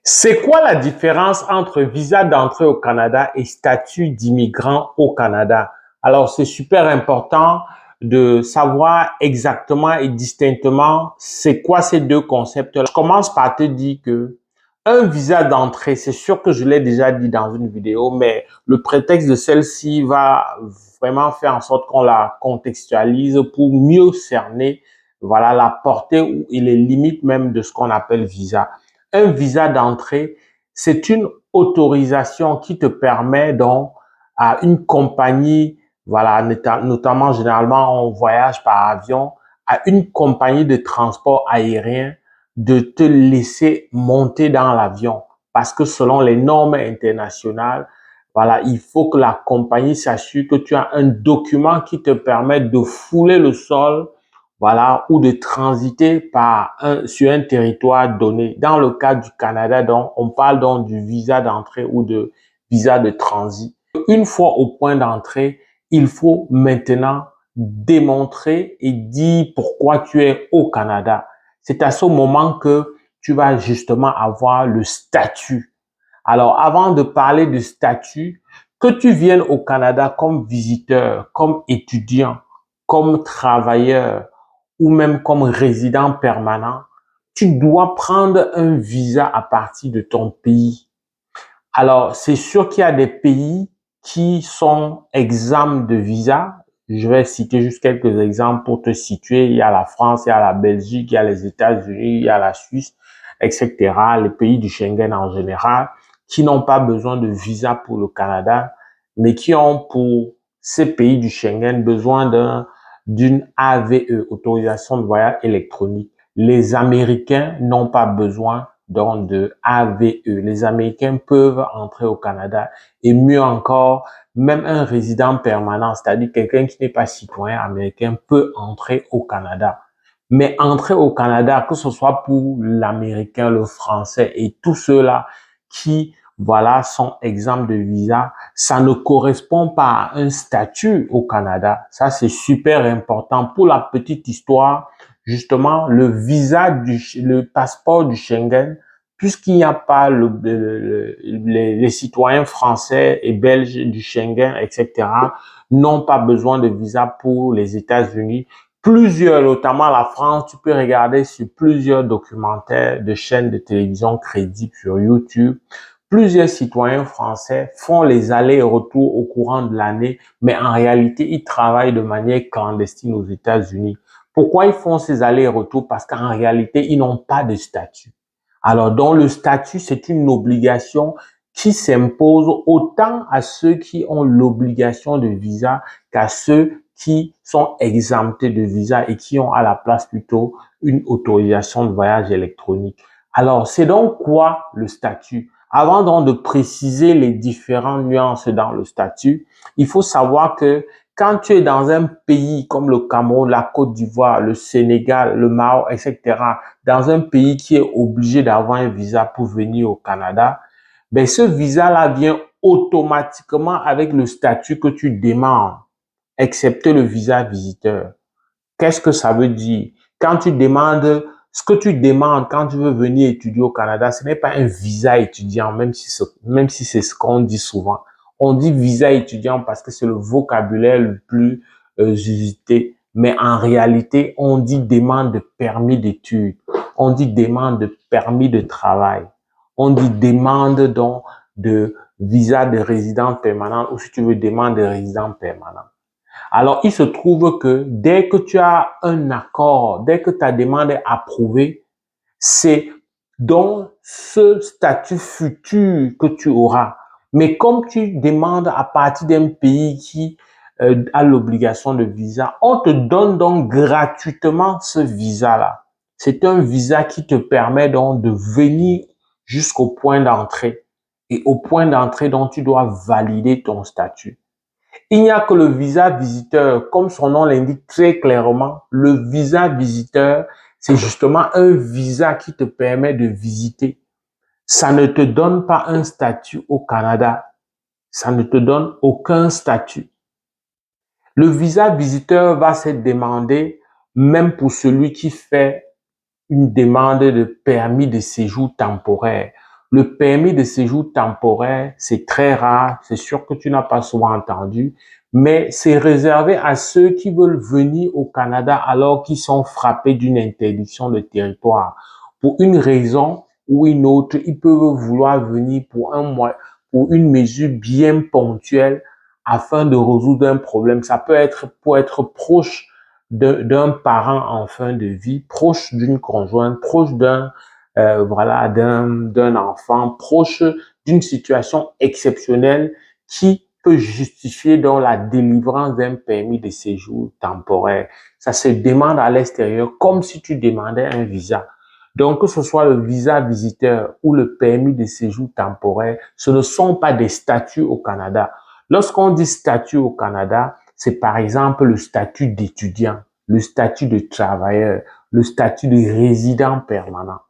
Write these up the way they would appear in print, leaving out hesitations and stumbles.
C'est quoi la différence entre visa d'entrée au Canada et statut d'immigrant au Canada? Alors, c'est super important de savoir exactement et distinctement c'est quoi ces deux concepts-là. Je commence par te dire que un visa d'entrée, c'est sûr que je l'ai déjà dit dans une vidéo, mais le prétexte de celle-ci va vraiment faire en sorte qu'on la contextualise pour mieux cerner, voilà, la portée et les limites même de ce qu'on appelle visa. Un visa d'entrée, c'est une autorisation qui te permet donc à une compagnie, voilà, notamment généralement on voyage par avion, à une compagnie de transport aérien de te laisser monter dans l'avion. Parce que selon les normes internationales, voilà, il faut que la compagnie s'assure que tu as un document qui te permet de fouler le sol, voilà, ou de transiter sur un territoire donné. Dans le cas du Canada, donc, on parle donc du visa d'entrée ou de visa de transit. Une fois au point d'entrée, il faut maintenant démontrer et dire pourquoi tu es au Canada. C'est à ce moment que tu vas justement avoir le statut. Alors, avant de parler de statut, que tu viennes au Canada comme visiteur, comme étudiant, comme travailleur, ou même comme résident permanent, tu dois prendre un visa à partir de ton pays. Alors, c'est sûr qu'il y a des pays qui sont exempts de visa. Je vais citer juste quelques exemples pour te situer. Il y a la France, il y a la Belgique, il y a les États-Unis, il y a la Suisse, etc. Les pays du Schengen en général, qui n'ont pas besoin de visa pour le Canada, mais qui ont pour ces pays du Schengen besoin d'une AVE, autorisation de voyage électronique. Les Américains n'ont pas besoin donc de AVE. Les Américains peuvent entrer au Canada et mieux encore, même un résident permanent, c'est-à-dire quelqu'un qui n'est pas citoyen américain, peut entrer au Canada. Mais entrer au Canada, que ce soit pour l'américain, le français et tous ceux-là qui, voilà, sont exempts de visa, ça ne correspond pas à un statut au Canada. Ça, c'est super important. Pour la petite histoire, justement, le passeport du Schengen, puisqu'il n'y a pas les citoyens français et belges du Schengen, etc., n'ont pas besoin de visa pour les États-Unis. Plusieurs, notamment la France, tu peux regarder sur plusieurs documentaires de chaînes de télévision crédibles sur YouTube. Plusieurs citoyens français font les allers et retours au courant de l'année, mais en réalité, ils travaillent de manière clandestine aux États-Unis. Pourquoi ils font ces allers et retours? Parce qu'en réalité, ils n'ont pas de statut. Alors, dans le statut, c'est une obligation qui s'impose autant à ceux qui ont l'obligation de visa qu'à ceux qui sont exemptés de visa et qui ont à la place plutôt une autorisation de voyage électronique. Alors, c'est donc quoi le statut? Avant donc de préciser les différentes nuances dans le statut, il faut savoir que quand tu es dans un pays comme le Cameroun, la Côte d'Ivoire, le Sénégal, le Maroc, etc., dans un pays qui est obligé d'avoir un visa pour venir au Canada, ben ce visa-là vient automatiquement avec le statut que tu demandes, excepté le visa visiteur. Qu'est-ce que ça veut dire? Quand tu demandes, ce que tu demandes quand tu veux venir étudier au Canada, ce n'est pas un visa étudiant, même si c'est ce qu'on dit souvent. On dit visa étudiant parce que c'est le vocabulaire le plus usité. Mais en réalité, on dit demande de permis d'études. On dit demande de permis de travail. On dit demande donc de visa de résident permanent ou si tu veux demande de résident permanent. Alors, il se trouve que dès que tu as un accord, dès que ta demande est approuvée, c'est donc ce statut futur que tu auras. Mais comme tu demandes à partir d'un pays qui a l'obligation de visa, on te donne donc gratuitement ce visa-là. C'est un visa qui te permet donc de venir jusqu'au point d'entrée. Et au point d'entrée, donc, tu dois valider ton statut. Il n'y a que le visa visiteur, comme son nom l'indique très clairement, le visa visiteur, c'est justement un visa qui te permet de visiter. Ça ne te donne pas un statut au Canada. Ça ne te donne aucun statut. Le visa visiteur va se demander, même pour celui qui fait une demande de permis de séjour temporaire. Le permis de séjour temporaire, c'est très rare, c'est sûr que tu n'as pas souvent entendu, mais c'est réservé à ceux qui veulent venir au Canada alors qu'ils sont frappés d'une interdiction de territoire. Pour une raison ou une autre, ils peuvent vouloir venir pour un mois, pour une mesure bien ponctuelle afin de résoudre un problème. Ça peut être pour être proche d'un parent en fin de vie, proche d'une conjointe, proche voilà, d'un enfant, proche d'une situation exceptionnelle qui peut justifier donc la délivrance d'un permis de séjour temporaire. Ça se demande à l'extérieur comme si tu demandais un visa. Donc, que ce soit le visa visiteur ou le permis de séjour temporaire, ce ne sont pas des statuts au Canada. Lorsqu'on dit statut au Canada, c'est par exemple le statut d'étudiant, le statut de travailleur, le statut de résident permanent.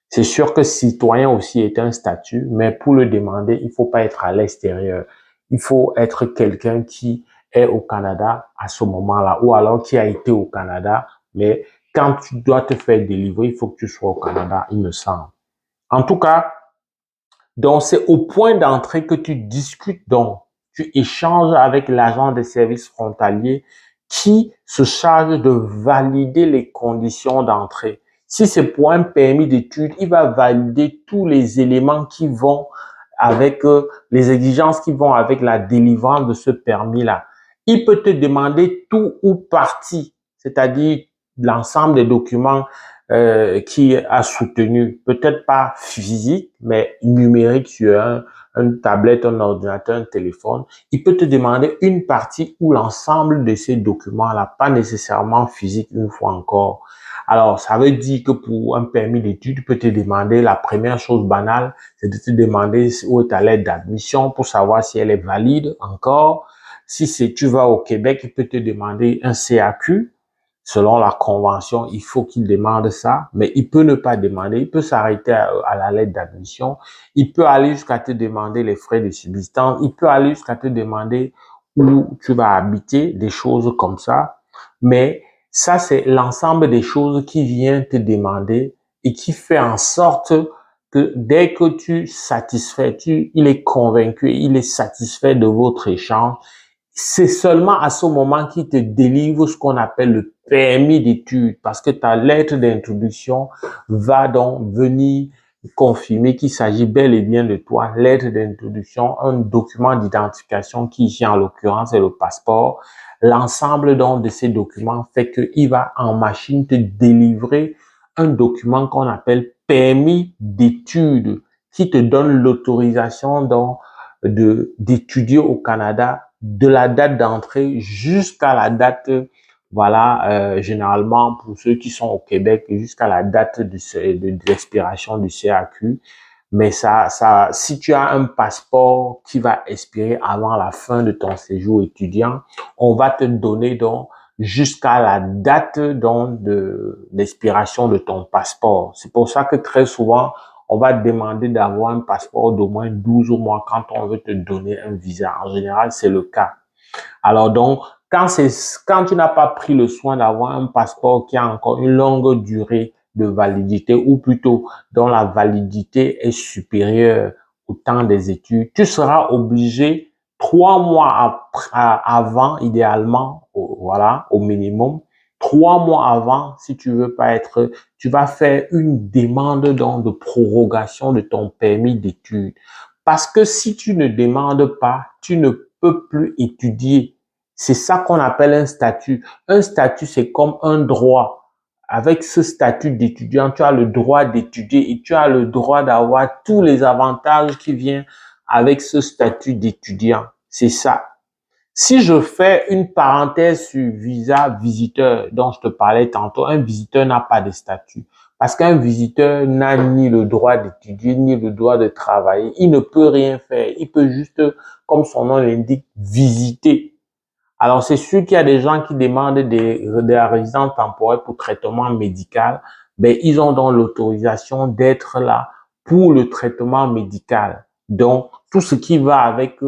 C'est sûr que citoyen aussi est un statut, mais pour le demander, il faut pas être à l'extérieur. Il faut être quelqu'un qui est au Canada à ce moment-là, ou alors qui a été au Canada, mais quand tu dois te faire délivrer, il faut que tu sois au Canada, il me semble. En tout cas, donc c'est au point d'entrée que tu discutes donc, tu échanges avec l'agent des services frontaliers qui se charge de valider les conditions d'entrée. Si c'est pour un permis d'études, il va valider tous les éléments qui vont avec les exigences qui vont avec la délivrance de ce permis-là. Il peut te demander tout ou partie, c'est-à-dire l'ensemble des documents qui a soutenu, peut-être pas physique, mais numérique sur une tablette, un ordinateur, un téléphone. Il peut te demander une partie ou l'ensemble de ces documents-là, pas nécessairement physique une fois encore. Alors, ça veut dire que pour un permis d'études, il peut te demander la première chose banale, c'est de te demander où est ta lettre d'admission pour savoir si elle est valide encore. Si c'est tu vas au Québec, il peut te demander un CAQ. Selon la convention, il faut qu'il demande ça, mais il peut ne pas demander, il peut s'arrêter à la lettre d'admission, il peut aller jusqu'à te demander les frais de subsistance, il peut aller jusqu'à te demander où tu vas habiter, des choses comme ça, mais ça, c'est l'ensemble des choses qui vient te demander et qui fait en sorte que dès que tu satisfais, il est convaincu, il est satisfait de votre échange, c'est seulement à ce moment qu'il te délivre ce qu'on appelle le permis d'études, parce que ta lettre d'introduction va donc venir confirmer qu'il s'agit bel et bien de toi. Lettre d'introduction, un document d'identification qui ici en l'occurrence est le passeport. L'ensemble donc de ces documents fait qu'il va en machine te délivrer un document qu'on appelle permis d'études, qui te donne l'autorisation donc d'étudier au Canada de la date d'entrée jusqu'à la date, voilà, généralement pour ceux qui sont au Québec, jusqu'à la date de l'expiration du CAQ. Mais si tu as un passeport qui va expirer avant la fin de ton séjour étudiant, on va te donner donc jusqu'à la date donc d'expiration de ton passeport. C'est pour ça que très souvent, on va te demander d'avoir un passeport d'au moins 12 mois quand on veut te donner un visa. En général, c'est le cas. Alors donc, quand tu n'as pas pris le soin d'avoir un passeport qui a encore une longue durée de validité, ou plutôt dont la validité est supérieure au temps des études, tu seras obligé 3 mois avant, idéalement, voilà, au minimum, 3 mois avant, si tu veux pas être, tu vas faire une demande donc de prorogation de ton permis d'études. Parce que si tu ne demandes pas, tu ne peux plus étudier. C'est ça qu'on appelle un statut. Un statut, c'est comme un droit. Avec ce statut d'étudiant, tu as le droit d'étudier et tu as le droit d'avoir tous les avantages qui viennent avec ce statut d'étudiant. C'est ça. Si je fais une parenthèse sur visa visiteur dont je te parlais tantôt, un visiteur n'a pas de statut. Parce qu'un visiteur n'a ni le droit d'étudier, ni le droit de travailler. Il ne peut rien faire. Il peut juste, comme son nom l'indique, visiter. Alors, c'est sûr qu'il y a des gens qui demandent des résidences temporaires pour traitement médical. Ben, ils ont donc l'autorisation d'être là pour le traitement médical. Donc, tout ce qui va avec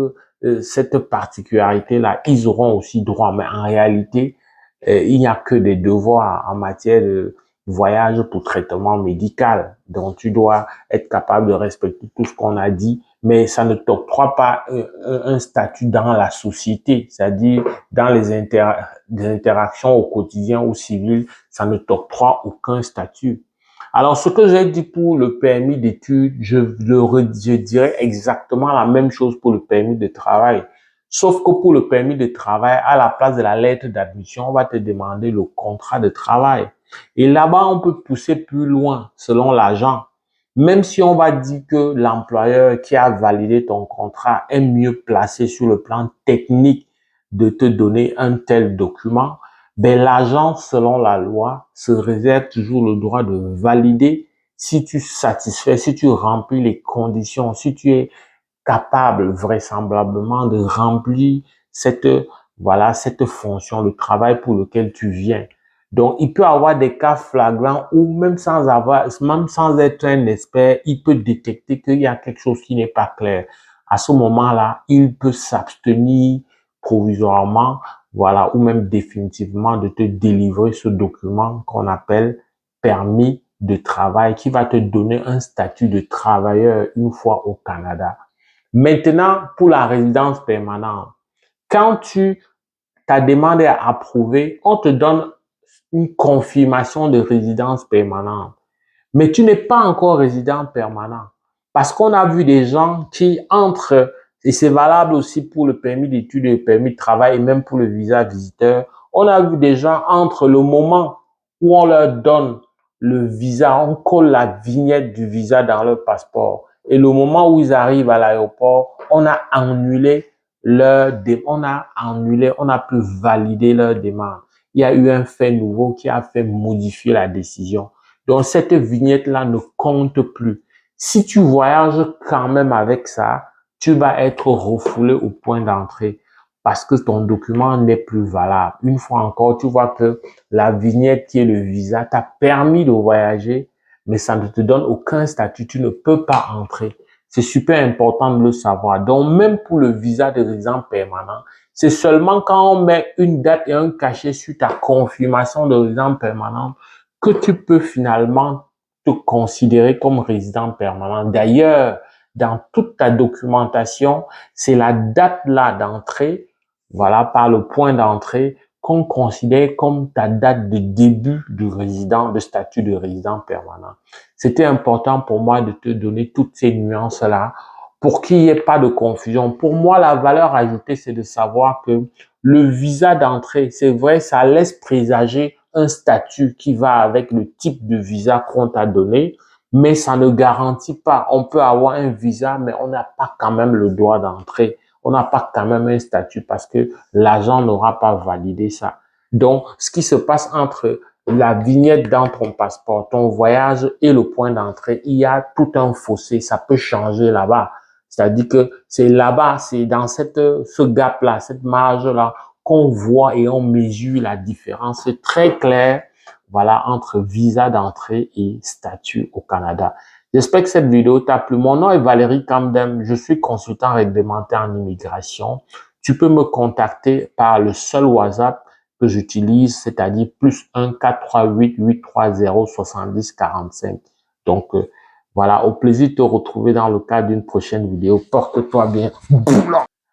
cette particularité-là, ils auront aussi droit. Mais en réalité, il n'y a que des devoirs en matière voyage pour traitement médical. Donc, tu dois être capable de respecter tout ce qu'on a dit, mais ça ne t'octroie pas un statut dans la société, c'est-à-dire dans les interactions au quotidien ou civil, ça ne t'octroie aucun statut. Alors, ce que j'ai dit pour le permis d'études, je dirais exactement la même chose pour le permis de travail. Sauf que pour le permis de travail, à la place de la lettre d'admission, on va te demander le contrat de travail. Et là-bas, on peut pousser plus loin selon l'agent. Même si on va dire que l'employeur qui a validé ton contrat est mieux placé sur le plan technique de te donner un tel document, ben l'agent, selon la loi, se réserve toujours le droit de valider si tu satisfais, si tu remplis les conditions, si tu es capable vraisemblablement de remplir cette, voilà, cette fonction, le travail pour lequel tu viens. Donc, il peut y avoir des cas flagrants où même sans être un expert, il peut détecter qu'il y a quelque chose qui n'est pas clair. À ce moment-là, il peut s'abstenir provisoirement, voilà, ou même définitivement de te délivrer ce document qu'on appelle permis de travail qui va te donner un statut de travailleur une fois au Canada. Maintenant, pour la résidence permanente, quand ta demande est approuvée, on te donne une confirmation de résidence permanente. Mais tu n'es pas encore résident permanent. Parce qu'on a vu des gens qui entrent, et c'est valable aussi pour le permis d'études et le permis de travail et même pour le visa visiteur. On a vu des gens entre le moment où on leur donne le visa, on colle la vignette du visa dans leur passeport. Et le moment où ils arrivent à l'aéroport, on a annulé on a pu valider leur demande. Il y a eu un fait nouveau qui a fait modifier la décision. Donc, cette vignette-là ne compte plus. Si tu voyages quand même avec ça, tu vas être refoulé au point d'entrée parce que ton document n'est plus valable. Une fois encore, tu vois que la vignette qui est le visa t'a permis de voyager, mais ça ne te donne aucun statut. Tu ne peux pas entrer. C'est super important de le savoir. Donc, même pour le visa de résident permanent, c'est seulement quand on met une date et un cachet sur ta confirmation de résident permanent que tu peux finalement te considérer comme résident permanent. D'ailleurs, dans toute ta documentation, c'est la date là d'entrée, voilà, par le point d'entrée, qu'on considère comme ta date de début de statut de résident permanent. C'était important pour moi de te donner toutes ces nuances-là pour qu'il n'y ait pas de confusion. Pour moi, la valeur ajoutée, c'est de savoir que le visa d'entrée, c'est vrai, ça laisse présager un statut qui va avec le type de visa qu'on t'a donné, mais ça ne garantit pas. On peut avoir un visa, mais on n'a pas quand même le droit d'entrer. On n'a pas quand même un statut parce que l'agent n'aura pas validé ça. Donc, ce qui se passe entre la vignette dans ton passeport, ton voyage et le point d'entrée, il y a tout un fossé. Ça peut changer là-bas. C'est-à-dire que c'est là-bas, c'est dans ce gap-là, cette marge-là, qu'on voit et on mesure la différence. C'est très clair, voilà, entre visa d'entrée et statut au Canada. J'espère que cette vidéo t'a plu. Mon nom est Valérie Camdem. Je suis consultant réglementaire en immigration. Tu peux me contacter par le seul WhatsApp que j'utilise, c'est-à-dire +1 438 830 70 45. Donc, voilà, au plaisir de te retrouver dans le cadre d'une prochaine vidéo. Porte-toi bien.